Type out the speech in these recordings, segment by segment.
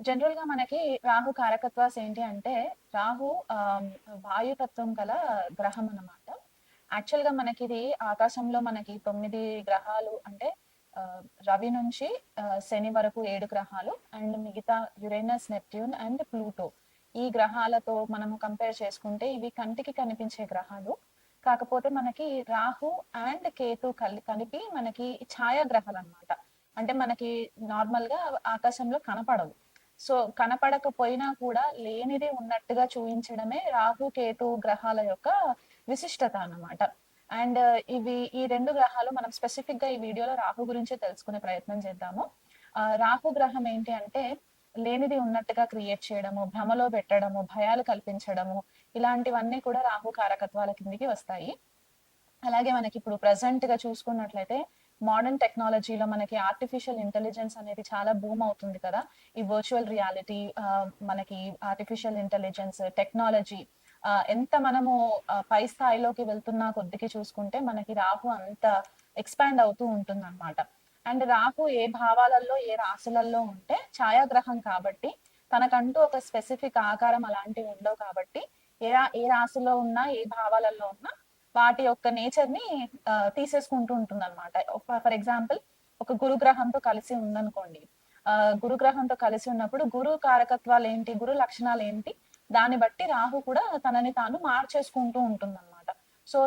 General గా మనకి రాహు కారకత్వాస్ ఏంటి అంటే రాహు వాయుతత్వం గల గ్రహం అన్నమాట. యాక్చువల్ గా మనకి ఇది ఆకాశంలో మనకి 9 గ్రహాలు అంటే ఆ, రవి నుంచి శని వరకు 7 గ్రహాలు అండ్ మిగతా యురేనస్, నెప్ట్యూన్ అండ్ ప్లూటో ఈ గ్రహాలతో మనము కంపేర్ చేసుకుంటే ఇవి కంటికి కనిపించే గ్రహాలు. కాకపోతే మనకి రాహు అండ్ కేతు కలిపి మనకి ఛాయాగ్రహాలు అన్నమాట. అంటే మనకి నార్మల్ గా ఆకాశంలో కనపడవు. సో కనపడకపోయినా కూడా లేనిది ఉన్నట్టుగా చూపించడమే రాహు కేతు గ్రహాల యొక్క విశిష్టత అన్నమాట. అండ్ ఈ రెండు గ్రహాలు మనం స్పెసిఫిక్ గా ఈ వీడియోలో రాహు గురించి తెలుసుకునే ప్రయత్నం చేద్దాము. రాహు గ్రహం ఏంటి అంటే లేనిది ఉన్నట్టుగా క్రియేట్ చేయడము, భ్రమలో పెట్టడము, భయాలు కల్పించడము, ఇలాంటివన్నీ కూడా రాహు కారకత్వాల కిందికి వస్తాయి. అలాగే మనకి ఇప్పుడు ప్రజెంట్ గా చూసుకున్నట్లయితే మోడర్న్ టెక్నాలజీలో మనకి ఆర్టిఫిషియల్ ఇంటెలిజెన్స్ అనేది చాలా బూమ్ అవుతుంది కదా. ఈ వర్చువల్ రియాలిటీ, మనకి ఆర్టిఫిషియల్ ఇంటెలిజెన్స్ టెక్నాలజీ ఎంత మనము పై స్థాయిలోకి వెళ్తున్నా కొద్దికి చూసుకుంటే మనకి రాహు అంత ఎక్స్పాండ్ అవుతూ ఉంటుంది అనమాట. అండ్ రాహు ఏ భావాలలో ఏ రాశులలో ఉంటే ఛాయాగ్రహం కాబట్టి తనకంటూ ఒక స్పెసిఫిక్ ఆకారం అలాంటివి ఉండవు కాబట్టి ఏ రాశిలో ఉన్నా ఏ భావాలలో ఉన్నా వాటి యొక్క నేచర్ ని తీసేసుకుంటూ ఉంటుంది అనమాట. ఫర్ ఎగ్జాంపుల్ ఒక గురుగ్రహంతో కలిసి ఉందనుకోండి. ఆ గురుగ్రహంతో కలిసి ఉన్నప్పుడు గురు కారకత్వాలు ఏంటి, గురు లక్షణాలు ఏంటి, దాన్ని బట్టి రాహు కూడా తనని తాను మార్చేసుకుంటూ ఉంటుంది అనమాట. సో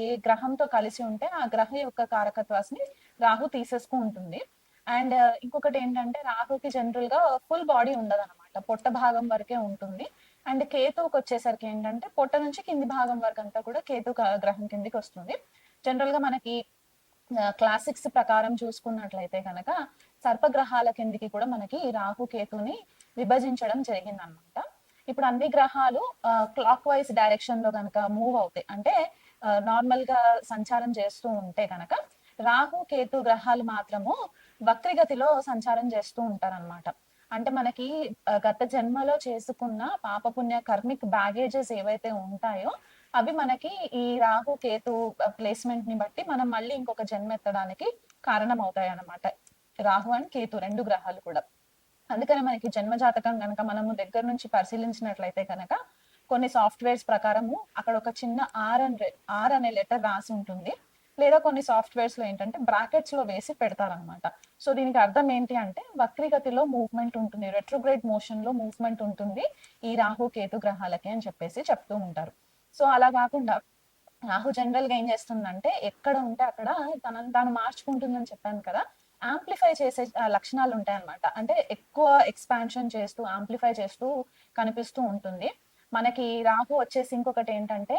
ఏ గ్రహంతో కలిసి ఉంటే ఆ గ్రహం యొక్క కారకత్వాన్ని రాహు తీసేసుకు ఉంటుంది. అండ్ ఇంకొకటి ఏంటంటే రాహుకి జనరల్ గా ఫుల్ బాడీ ఉండదు అనమాట, పొట్ట భాగం వరకే ఉంటుంది. అండ్ కేతువుకి వచ్చేసరికి ఏంటంటే పొట్ట నుంచి కింది భాగం వరకు అంతా కూడా గ్రహం కిందికి వస్తుంది. జనరల్ గా మనకి క్లాసిక్స్ ప్రకారం చూసుకున్నట్లయితే కనుక సర్పగ్రహాల కిందికి కూడా మనకి రాహు కేతుని విభజించడం జరిగిందనమాట. ఇప్పుడు అన్ని గ్రహాలు క్లాక్ వైజ్ డైరెక్షన్ లో కనుక మూవ్ అవుతాయి అంటే నార్మల్ గా సంచారం చేస్తూ ఉంటే కనుక రాహు కేతు గ్రహాలు మాత్రము వక్రగతిలో సంచారం చేస్తూ ఉంటారన్నమాట. అంటే మనకి గత జన్మలో చేసుకున్న పాపపుణ్య కర్మిక్ బ్యాగేజెస్ ఏవైతే ఉంటాయో అవి మనకి ఈ రాహు కేతు ప్లేస్మెంట్ ని బట్టి మనం మళ్ళీ ఇంకొక జన్మ ఎత్తడానికి కారణం అవుతాయి అన్నమాట. రాహు అండ్ కేతు రెండు గ్రహాలు కూడా. అందుకని మనకి జన్మ జాతకం కనుక మనము దగ్గర నుంచి పరిశీలించినట్లయితే కనుక కొన్ని సాఫ్ట్వేర్స్ ప్రకారము అక్కడ ఒక చిన్న ఆర్ అనే లెటర్ రాసి ఉంటుంది. లేదా కొన్ని సాఫ్ట్వేర్స్ లో ఏంటంటే బ్రాకెట్స్ లో వేసి పెడతారనమాట. సో దీనికి అర్థం ఏంటి అంటే వక్రీగతిలో మూవ్మెంట్ ఉంటుంది, రెట్రోగ్రేడ్ మోషన్ లో మూవ్మెంట్ ఉంటుంది ఈ రాహు కేతు గ్రహాలకి అని చెప్పేసి చెప్తూ ఉంటారు. సో అలా కాకుండా రాహు జనరల్ గా ఏం చేస్తుందంటే ఎక్కడ ఉంటే అక్కడ తనను తాను మార్చుకుంటుందని చెప్పాను కదా. ఆంప్లిఫై చేసే లక్షణాలు ఉంటాయి అనమాట. అంటే ఎక్కువ ఎక్స్పాన్షన్ చేస్తూ ఆంప్లిఫై చేస్తూ కనిపిస్తూ ఉంటుంది. మనకి రాహు వచ్చేసి ఇంకొకటి ఏంటంటే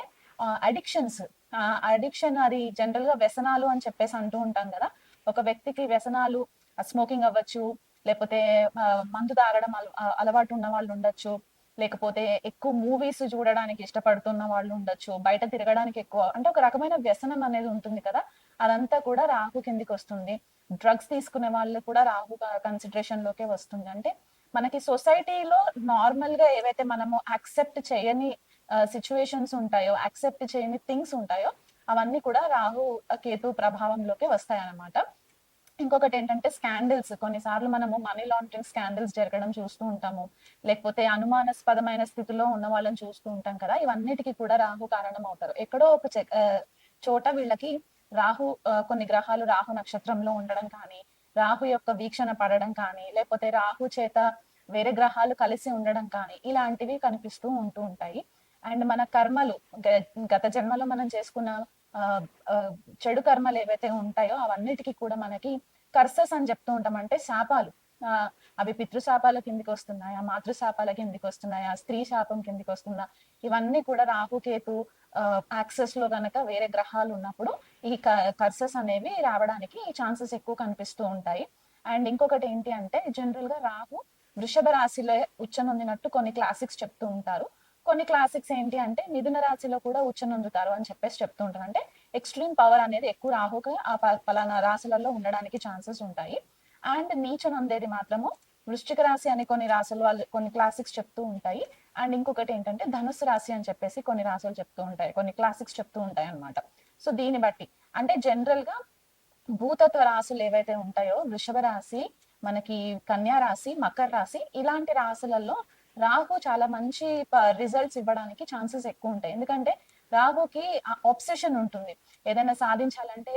అడిక్షన్స్. అడిక్షన్ అది జనరల్ గా వ్యసనాలు అని చెప్పేసి అంటూ ఉంటాం కదా. ఒక వ్యక్తికి వ్యసనాలు స్మోకింగ్ అవ్వచ్చు, లేకపోతే మందు తాగడం అలవాటు ఉన్న వాళ్ళు ఉండొచ్చు, లేకపోతే ఎక్కువ మూవీస్ చూడడానికి ఇష్టపడుతున్న వాళ్ళు ఉండొచ్చు, బయట తిరగడానికి ఎక్కువ అంటే ఒక రకమైన వ్యసనం అనేది ఉంటుంది కదా. అదంతా కూడా రాహు కిందికి వస్తుంది. డ్రగ్స్ తీసుకునే వాళ్ళు కూడా రాహు కన్సిడరేషన్ లోకే వస్తుంది. అంటే మనకి సొసైటీలో నార్మల్ గా ఏవైతే మనము యాక్సెప్ట్ చేయని సిచ్యువేషన్స్ ఉంటాయో, యాక్సెప్ట్ చేయని థింగ్స్ ఉంటాయో అవన్నీ కూడా రాహు కేతు ప్రభావంలోకి వస్తాయి అన్నమాట. ఇంకొకటి ఏంటంటే స్కాండిల్స్. కొన్నిసార్లు మనము మనీ లాండరింగ్ స్కాండిల్స్ జరగడం చూస్తూ ఉంటాము, లేకపోతే అనుమానాస్పదమైన స్థితిలో ఉన్న వాళ్ళని చూస్తూ ఉంటాం కదా. ఇవన్నిటికీ కూడా రాహు కారణం అవుతారు. ఎక్కడో ఒక చోట వీళ్ళకి రాహు కొన్ని గ్రహాలు రాహు నక్షత్రంలో ఉండడం కానీ, రాహు యొక్క వీక్షణ పడడం కానీ, లేకపోతే రాహు చేత వేరే గ్రహాలు కలిసి ఉండడం కానీ ఇలాంటివి కనిపిస్తూ ఉంటూ ఉంటాయి. అండ్ మన కర్మలు గత జన్మలో మనం చేసుకున్న ఆ చెడు కర్మలు ఏవైతే ఉంటాయో అవన్నిటికీ కూడా మనకి కర్సెస్ అని చెప్తూ ఉంటాం. అంటే శాపాలు. ఆ అవి పితృశాపాల కిందికి వస్తున్నాయా, మాతృశాపాల కిందికి వస్తున్నాయా, స్త్రీ శాపం కిందికి వస్తుందా, ఇవన్నీ కూడా రాహుకేతు యాక్సెస్ లో గనక వేరే గ్రహాలు ఉన్నప్పుడు ఈ కర్సెస్ అనేవి రావడానికి ఛాన్సెస్ ఎక్కువ కనిపిస్తూ ఉంటాయి. అండ్ ఇంకొకటి ఏంటి అంటే జనరల్ గా రాహు వృషభ రాశిలో ఉచ్చనొందినట్టు కొన్ని క్లాసిక్స్ చెప్తూ ఉంటారు. కొన్ని క్లాసిక్స్ ఏంటి అంటే మిథున రాశిలో కూడా ఉచ్చనొందుతారు అని చెప్పేసి చెప్తూ ఉంటారు. అంటే ఎక్స్ట్రీమ్ పవర్ అనేది ఎక్కువ రాహుకి ఆ పలానా రాశులలో ఉండడానికి ఛాన్సెస్ ఉంటాయి. అండ్ నీచనొందేది మాత్రము వృశ్చిక రాశి అని కొన్ని రాశులు వాళ్ళు కొన్ని క్లాసిక్స్ చెప్తూ ఉంటాయి. అండ్ ఇంకొకటి ఏంటంటే ధనుసు రాశి అని చెప్పేసి కొన్ని రాశులు చెప్తూ ఉంటాయి, కొన్ని క్లాసిక్స్ చెప్తూ ఉంటాయి అనమాట. సో దీన్ని బట్టి అంటే జనరల్ గా భూతత్వ రాశులు ఏవైతే ఉంటాయో వృషభ రాశి, మనకి కన్యా రాశి, మకర రాశి ఇలాంటి రాశులలో రాహు చాలా మంచి రిజల్ట్స్ ఇవ్వడానికి ఛాన్సెస్ ఎక్కువ ఉంటాయి. ఎందుకంటే రాహుకి ఆబ్సెషన్ ఉంటుంది. ఏదైనా సాధించాలంటే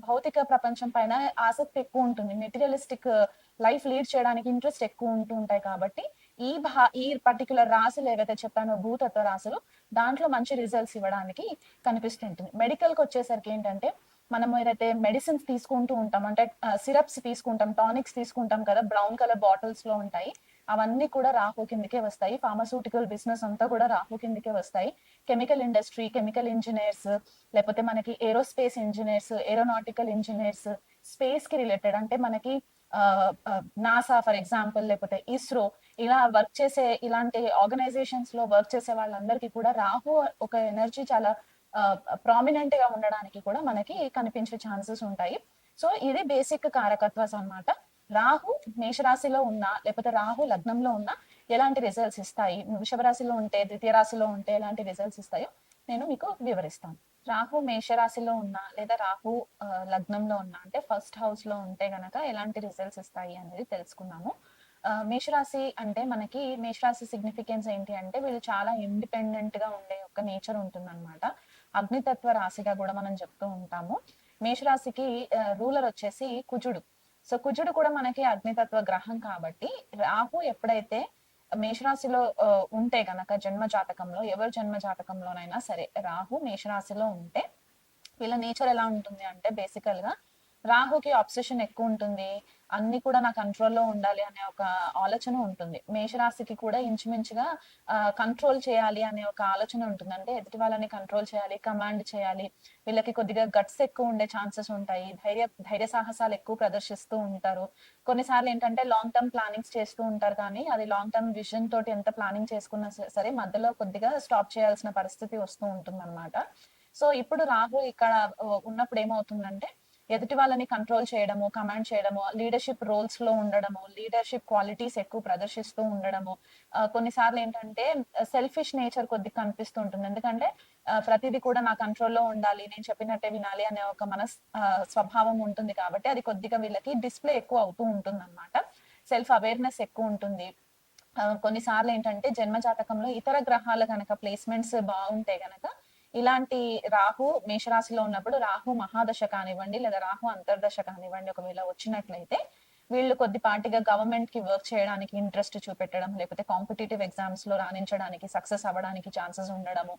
భౌతిక ప్రపంచం పైన ఆసక్తి ఎక్కువ ఉంటుంది. మెటీరియలిస్టిక్ లైఫ్ లీడ్ చేయడానికి ఇంట్రెస్ట్ ఎక్కువ ఉంటూ ఉంటాయి కాబట్టి ఈ పర్టిక్యులర్ రాశులు ఏవైతే చెప్పానో భూతత్వ రాశులు దాంట్లో మంచి రిజల్ట్స్ ఇవ్వడానికి కనిపిస్తుంటుంది. మెడికల్కి వచ్చేసరికి ఏంటంటే మనం ఏదైతే మెడిసిన్స్ తీసుకుంటూ ఉంటాం అంటే సిరప్స్ తీసుకుంటాం, టానిక్స్ తీసుకుంటాం కదా, బ్రౌన్ కలర్ బాటిల్స్ లో ఉంటాయి. అవన్నీ కూడా రాహు కిందకే వస్తాయి. ఫార్మాస్యూటికల్ బిజినెస్ అంతా కూడా రాహు కిందకే వస్తాయి. కెమికల్ ఇండస్ట్రీ, కెమికల్ ఇంజనీర్స్, లేకపోతే మనకి aerospace engineers, aeronautical engineers, space కి రిలేటెడ్ అంటే మనకి నాసా ఫర్ ఎగ్జాంపుల్, లేకపోతే ఇస్రో, ఇలా వర్క్ చేసే ఇలాంటి ఆర్గనైజేషన్స్ లో వర్క్ చేసే వాళ్ళందరికీ కూడా రాహు ఒక ఎనర్జీ చాలా ప్రామినెంట్ గా ఉండడానికి కూడా మనకి కనిపించే ఛాన్సెస్ ఉంటాయి. సో ఇది బేసిక్ కారకత్వాస్ అన్నమాట. రాహు మేషరాశిలో ఉన్నా లేకపోతే రాహు లగ్నంలో ఉన్నా ఎలాంటి రిజల్ట్స్ ఇస్తాయి, వృషభ రాశిలో ఉంటే, ద్వితీయ రాశిలో ఉంటే ఎలాంటి రిజల్ట్స్ ఇస్తాయో నేను మీకు వివరిస్తాను. రాహు మేషరాశిలో ఉన్నా లేదా రాహు లగ్నంలో ఉన్నా అంటే ఫస్ట్ హౌస్ లో ఉంటే గనక ఎలాంటి రిజల్ట్స్ ఇస్తాయి అనేది తెలుసుకున్నాము. మేషరాశి అంటే మనకి మేషరాశి సిగ్నిఫికెన్స్ ఏంటి అంటే వీళ్ళు చాలా ఇండిపెండెంట్ గా ఉండే ఒక నేచర్ ఉంటుందన్నమాట. అగ్నితత్వ రాశిగా కూడా మనం చెప్తూ ఉంటాము. మేషరాశికి రూలర్ వచ్చేసి కుజుడు. సో కుజుడు కూడా మనకి అగ్నితత్వ గ్రహం కాబట్టి రాహు ఎప్పుడైతే మేషరాశిలో ఉంటే గనక జన్మ జాతకంలో, ఎవరి జన్మ జాతకంలోనైనా సరే రాహు మేషరాశిలో ఉంటే వీళ్ళ నేచర్ ఎలా ఉంటుంది అంటే బేసికల్ గా రాహుకి ఆబ్సెషన్ ఎక్కువ ఉంటుంది. అన్ని కూడా నా కంట్రోల్లో ఉండాలి అనే ఒక ఆలోచన ఉంటుంది. మేషరాశికి కూడా ఇంచుమించుగా కంట్రోల్ చేయాలి అనే ఒక ఆలోచన ఉంటుంది. అంటే ఎదుటి వాళ్ళని కంట్రోల్ చేయాలి, కమాండ్ చేయాలి. వీళ్ళకి కొద్దిగా గట్స్ ఎక్కువ ఉండే ఛాన్సెస్ ఉంటాయి. ధైర్య సాహసాలు ఎక్కువ ప్రదర్శిస్తూ ఉంటారు. కొన్నిసార్లు ఏంటంటే లాంగ్ టర్మ్ ప్లానింగ్స్ చేస్తూ ఉంటారు, కానీ అది లాంగ్ టర్మ్ విజన్ తోటి ఎంత ప్లానింగ్ చేసుకున్నా సరే మధ్యలో కొద్దిగా స్టాప్ చేయాల్సిన పరిస్థితి వస్తూ ఉంటుంది అనమాట. సో ఇప్పుడు రాహు ఇక్కడ ఉన్నప్పుడు ఏమవుతుందంటే ఎదుటి వాళ్ళని కంట్రోల్ చేయడము, కమాండ్ చేయడము, లీడర్షిప్ రోల్స్ లో ఉండడము, లీడర్షిప్ క్వాలిటీస్ ఎక్కువ ప్రదర్శిస్తూ ఉండడము. కొన్నిసార్లు ఏంటంటే సెల్ఫిష్ నేచర్ కొద్దిగా కనిపిస్తూ ఉంటుంది. ఎందుకంటే ప్రతిదీ కూడా నా కంట్రోల్లో ఉండాలి, నేను చెప్పినట్టే వినాలి అనే ఒక స్వభావం ఉంటుంది కాబట్టి అది కొద్దిగా వీళ్ళకి డిస్ప్లే ఎక్కువ అవుతూ ఉంటుంది అనమాట. సెల్ఫ్ అవేర్నెస్ ఎక్కువ ఉంటుంది. కొన్నిసార్లు ఏంటంటే జన్మ జాతకంలో ఇతర గ్రహాల కనుక ప్లేస్మెంట్స్ బాగుంటే గనక ఇలాంటి రాహు మేషరాశిలో ఉన్నప్పుడు రాహు మహాదశ కానివ్వండి లేదా రాహు అంతర్దశ కానివ్వండి ఒకవేళ వచ్చినట్లయితే వీళ్ళు కొద్దిపాటిగా గవర్నమెంట్ కి వర్క్ చేయడానికి ఇంట్రెస్ట్ చూపెట్టడం, లేకపోతే కాంపిటేటివ్ ఎగ్జామ్స్ లో రాణించడానికి, సక్సెస్ అవ్వడానికి ఛాన్సెస్ ఉండడము.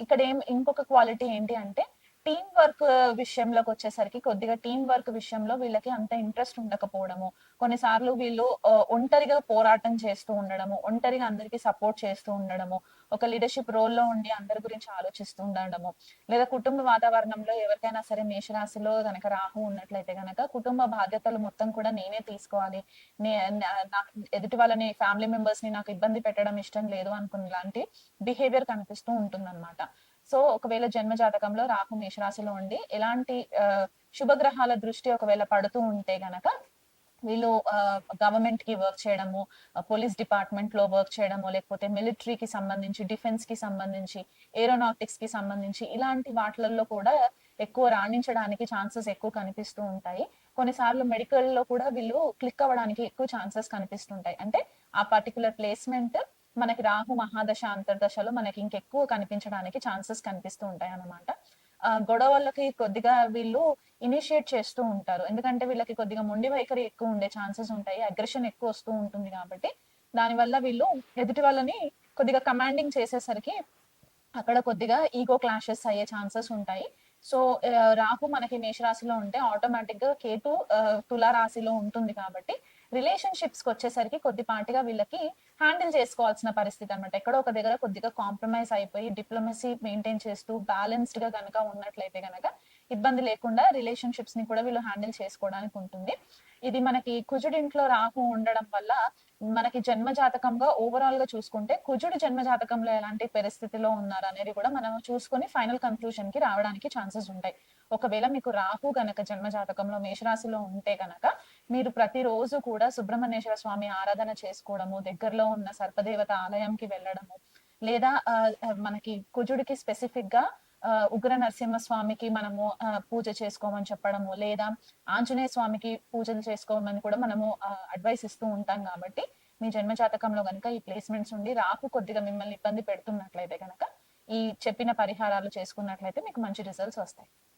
ఇక్కడ ఇంకొక క్వాలిటీ ఏంటి అంటే టీం వర్క్ విషయంలోకి వచ్చేసరికి కొద్దిగా టీం వర్క్ విషయంలో వీళ్ళకి అంత ఇంట్రెస్ట్ ఉండకపోవడము. కొన్నిసార్లు వీళ్ళు ఒంటరిగా పోరాటం చేస్తూ ఉండడము, ఒంటరిగా అందరికి సపోర్ట్ చేస్తూ ఉండడము, ఒక లీడర్షిప్ రోల్లో ఉండి అందరి గురించి ఆలోచిస్తూ ఉండడము, లేదా కుటుంబ వాతావరణంలో ఎవరికైనా సరే మేషరాశిలో గనక రాహు ఉన్నట్లయితే గనక కుటుంబ బాధ్యతలు మొత్తం కూడా నేనే తీసుకోవాలి, ఎదుటి వాళ్ళని ఫ్యామిలీ మెంబర్స్ ని నాకు ఇబ్బంది పెట్టడం ఇష్టం లేదు అనుకునే లాంటి బిహేవియర్ కనిపిస్తూ ఉంటుంది అనమాట. సో ఒకవేళ జన్మ జాతకంలో రాహు మేషరాశిలో ఉండి ఎలాంటి శుభగ్రహాల దృష్టి ఒకవేళ పడుతూ ఉంటే గనక వీళ్ళు గవర్నమెంట్ కి వర్క్ చేయడము, పోలీస్ డిపార్ట్మెంట్ లో వర్క్ చేయడము, లేకపోతే మిలిటరీకి సంబంధించి, డిఫెన్స్ కి సంబంధించి, ఏరోనాటిక్స్ కి సంబంధించి ఇలాంటి వాటిలలో కూడా ఎక్కువ రాణించడానికి ఛాన్సెస్ ఎక్కువ కనిపిస్తూ ఉంటాయి. కొన్నిసార్లు మెడికల్ లో కూడా వీళ్ళు క్లిక్ అవ్వడానికి ఎక్కువ ఛాన్సెస్ కనిపిస్తుంటాయి. అంటే ఆ పర్టికులర్ ప్లేస్మెంట్ మనకి రాహు మహాదశ అంతర్దశలో మనకి ఇంకెక్కువ కనిపించడానికి ఛాన్సెస్ కనిపిస్తూ ఉంటాయి అన్నమాట. గొడవలకి కొద్దిగా వీళ్ళు ఇనిషియేట్ చేస్తూ ఉంటారు. ఎందుకంటే వీళ్ళకి కొద్దిగా మొండి వైఖరి ఎక్కువ ఉండే ఛాన్సెస్ ఉంటాయి. అగ్రెషన్ ఎక్కువ వస్తూ ఉంటుంది కాబట్టి దానివల్ల వీళ్ళు ఎదుటి వాళ్ళని కొద్దిగా కమాండింగ్ చేసేసరికి అక్కడ కొద్దిగా ఈగో క్లాషెస్ అయ్యే ఛాన్సెస్ ఉంటాయి. సో రాహు మనకి మేషరాశిలో ఉంటే ఆటోమేటిక్ గా కేతు తులా రాశిలో ఉంటుంది కాబట్టి రిలేషన్షిప్స్ కి వచ్చేసరికి కొద్దిపాటిగా వీళ్ళకి హ్యాండిల్ చేసుకోవాల్సిన పరిస్థితి అనమాట. ఎక్కడో ఒక దగ్గర కొద్దిగా కాంప్రమైజ్ అయిపోయి డిప్లొమసీ మెయింటైన్ చేస్తూ బ్యాలెన్స్డ్ గా కనుక ఉన్నట్లయితే కనుక ఇబ్బంది లేకుండా రిలేషన్షిప్స్ ని కూడా వీళ్ళు హ్యాండిల్ చేసుకోవడానికి ఉంటుంది. ఇది మనకి కుజుడింట్లో రాహు ఉండడం వల్ల మనకి జన్మ జాతకంగా ఓవరాల్ గా చూసుకుంటే కుజుడు జన్మ జాతకంలో ఎలాంటి పరిస్థితిలో ఉన్నారు అనేది కూడా మనం చూసుకొని ఫైనల్ కన్క్లూజన్ కి రావడానికి ఛాన్సెస్ ఉంటాయి. ఒకవేళ మీకు రాహు గనక జన్మ జాతకంలో మేషరాశిలో ఉంటే గనక మీరు ప్రతిరోజు కూడా సుబ్రహ్మణ్యేశ్వర స్వామి ఆరాధన చేసుకోవడము, దగ్గరలో ఉన్న సర్పదేవత ఆలయంకి వెళ్ళడము, లేదా మనకి కుజుడికి స్పెసిఫిక్ గా ఉగ్ర నరసింహ స్వామికి మనము పూజ చేసుకోమని చెప్పడము, లేదా ఆంజనేయ స్వామికి పూజలు చేసుకోమని కూడా మనము అడ్వైస్ ఇస్తూ ఉంటాం కాబట్టి, మీ జన్మ జాతకంలో గనుక ఈ ప్లేస్‌మెంట్స్ ఉండి రాహు కొద్దిగా మిమ్మల్ని ఇబ్బంది పెడుతున్నట్లయితే గనక, ఈ చెప్పిన పరిహారాలు చేసుకున్నట్లయితే మీకు మంచి రిజల్ట్స్ వస్తాయి.